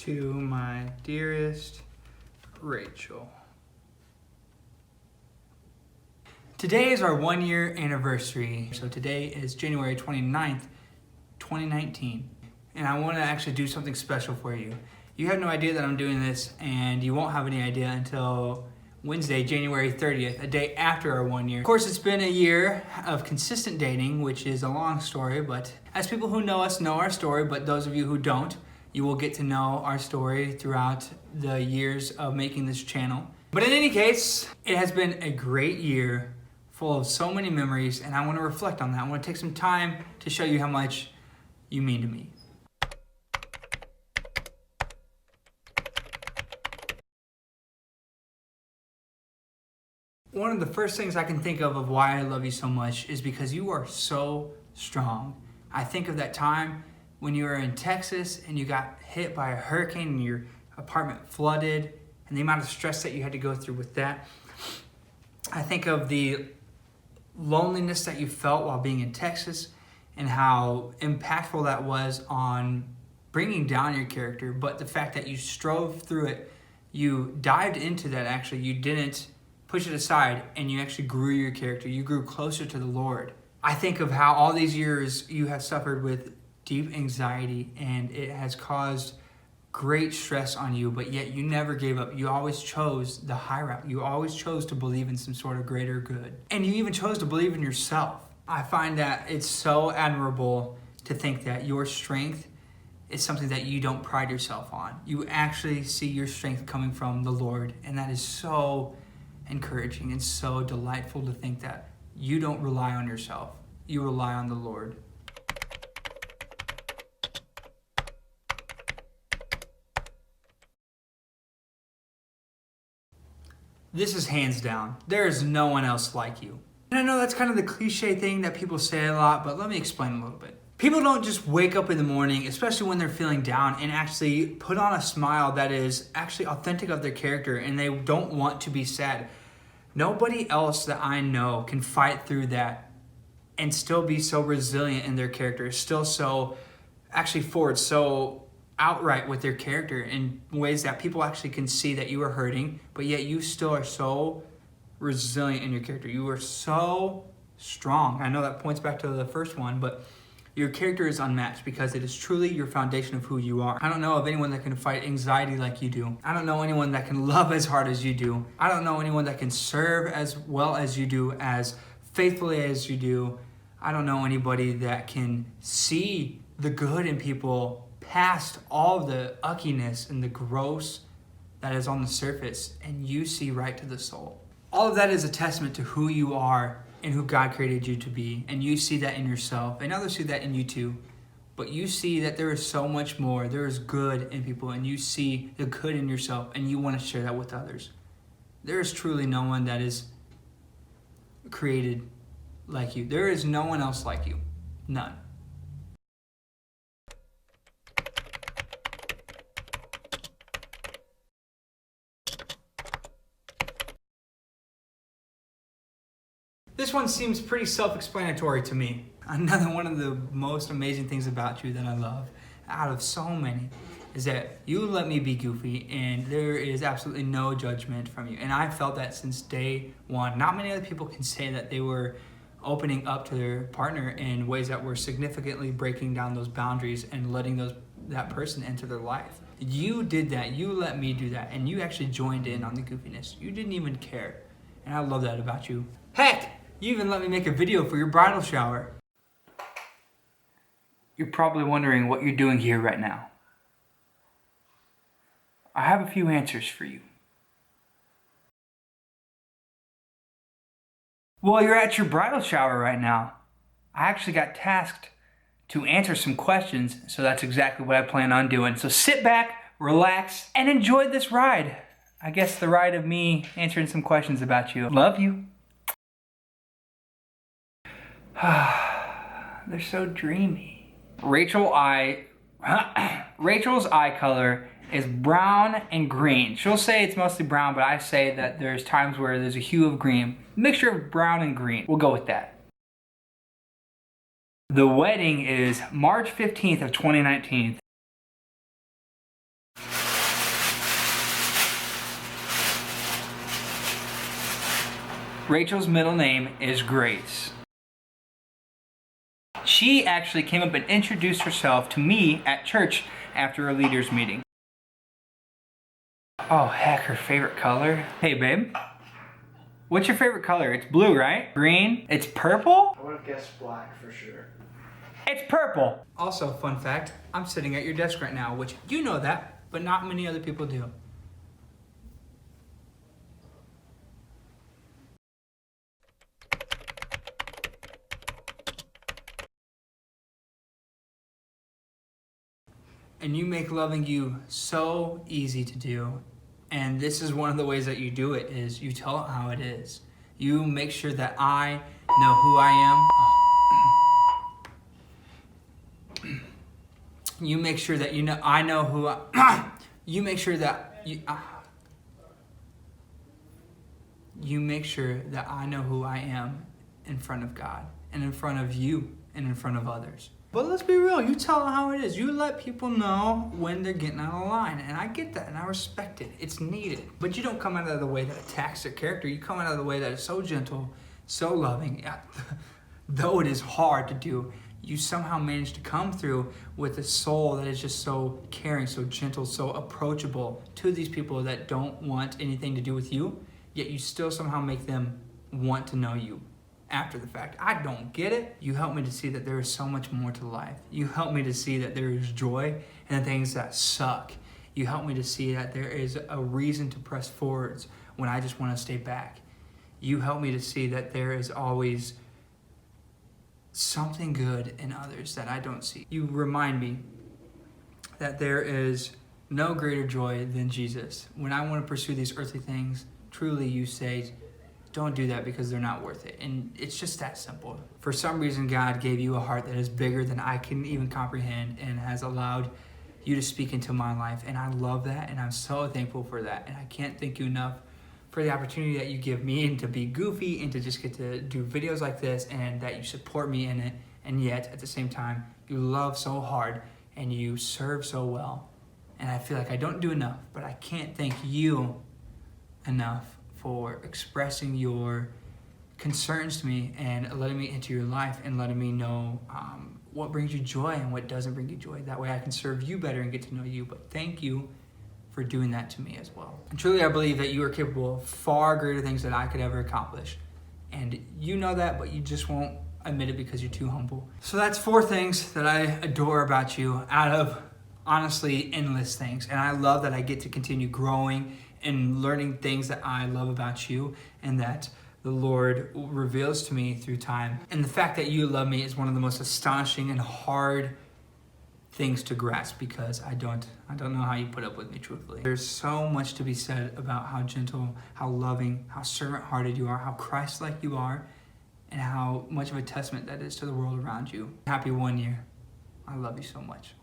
To my dearest Rachel. Today is our 1-year anniversary. So today is January 29th, 2019. And I want to actually do something special for you. You have no idea that I'm doing this, and you won't have any idea until Wednesday, January 30th, a day after our 1 year. Of course, it's been a year of consistent dating, which is a long story, but as people who know us know our story, but those of you who don't, you will get to know our story throughout the years of making this channel. But in any case, it has been a great year full of so many memories, and I want to reflect on that. I want to take some time to show you how much you mean to me. One of the first things I can think of why I love you so much is because you are so strong. I think of that time when you were in Texas and you got hit by a hurricane and your apartment flooded and the amount of stress that you had to go through with that. I think of the loneliness that you felt while being in Texas and how impactful that was on bringing down your character, but the fact that you strove through it, you dived into that actually, you didn't push it aside, and you actually grew your character. You grew closer to the Lord. I think of how all these years you have suffered with deep anxiety, and it has caused great stress on you, but yet you never gave up. You always chose the high route. You always chose to believe in some sort of greater good. And you even chose to believe in yourself. I find that it's so admirable to think that your strength is something that you don't pride yourself on. You actually see your strength coming from the Lord, and that is so encouraging and so delightful to think that you don't rely on yourself. You rely on the Lord. This is hands down. There is no one else like you. And I know that's kind of the cliche thing that people say a lot, but let me explain a little bit. People don't just wake up in the morning, especially when they're feeling down, and actually put on a smile that is actually authentic of their character, and they don't want to be sad. Nobody else that I know can fight through that and still be so resilient in their character, still so actually forward, so outright with their character in ways that people actually can see that you are hurting, but yet you still are so resilient in your character. You are so strong. I know that points back to the first one, but your character is unmatched because it is truly your foundation of who you are. I don't know of anyone that can fight anxiety like you do. I don't know anyone that can love as hard as you do. I don't know anyone that can serve as well as you do, as faithfully as you do. I don't know anybody that can see the good in people past all the uckiness and the gross that is on the surface, and you see right to the soul. All of that is a testament to who you are and who God created you to be, and you see that in yourself, and others see that in you too. But you see that there is so much more. There is good in people, and you see the good in yourself, and you want to share that with others. There is truly no one that is created like you. There is no one else like you. None. This one seems pretty self-explanatory to me. Another one of the most amazing things about you that I love, out of so many, is that you let me be goofy, and there is absolutely no judgment from you. And I felt that since day one. Not many other people can say that they were opening up to their partner in ways that were significantly breaking down those boundaries and letting that person enter their life. You did that. You let me do that, and you actually joined in on the goofiness. You didn't even care, and I love that about you. Heck! You even let me make a video for your bridal shower. You're probably wondering what you're doing here right now. I have a few answers for you. Well, you're at your bridal shower right now. I actually got tasked to answer some questions, so that's exactly what I plan on doing. So sit back, relax, and enjoy this ride. I guess the ride of me answering some questions about you. Love you. They're so dreamy. Rachel's eye color is brown and green. She'll say it's mostly brown, but I say that there's times where there's a hue of green. Mixture of brown and green. We'll go with that. The wedding is March 15th of 2019. Rachel's middle name is Grace. She actually came up and introduced herself to me at church after a leaders meeting. Oh heck, her favorite color? Hey babe, what's your favorite color? It's blue, right? Green? It's purple? I would have guessed black for sure. It's purple! Also, fun fact, I'm sitting at your desk right now, which you know that, but not many other people do. And you make loving you so easy to do. And this is one of the ways that you do it, is you tell it how it is. You make sure that I know who I am. You make sure that you know I know who I you make sure that you make sure that I know who I am in front of God and in front of you and in front of others. But let's be real, you tell them how it is. You let people know when they're getting out of line. And I get that and I respect it. It's needed. But you don't come out of the way that attacks their character. You come out of the way that is so gentle, so loving. Though it is hard to do, you somehow manage to come through with a soul that is just so caring, so gentle, so approachable to these people that don't want anything to do with you, yet you still somehow make them want to know you after the fact. I don't get it. You help me to see that there is so much more to life. You help me to see that there is joy in the things that suck. You help me to see that there is a reason to press forwards when I just want to stay back. You help me to see that there is always something good in others that I don't see. You remind me that there is no greater joy than Jesus. When I want to pursue these earthly things, truly you say, don't do that because they're not worth it. And it's just that simple. For some reason, God gave you a heart that is bigger than I can even comprehend and has allowed you to speak into my life. And I love that, and I'm so thankful for that. And I can't thank you enough for the opportunity that you give me and to be goofy and to just get to do videos like this, and that you support me in it. And yet, at the same time, you love so hard and you serve so well. And I feel like I don't do enough, but I can't thank you enough for expressing your concerns to me and letting me into your life and letting me know what brings you joy and what doesn't bring you joy. That way I can serve you better and get to know you. But thank you for doing that to me as well. And truly I believe that you are capable of far greater things than I could ever accomplish. And you know that, but you just won't admit it because you're too humble. So that's 4 things that I adore about you out of honestly endless things. And I love that I get to continue growing and learning things that I love about you and that the Lord reveals to me through time. And the fact that you love me is one of the most astonishing and hard things to grasp, because I don't know how you put up with me, truthfully. There's so much to be said about how gentle, how loving, how servant-hearted you are, how Christ-like you are, and how much of a testament that is to the world around you. Happy 1 year. I love you so much.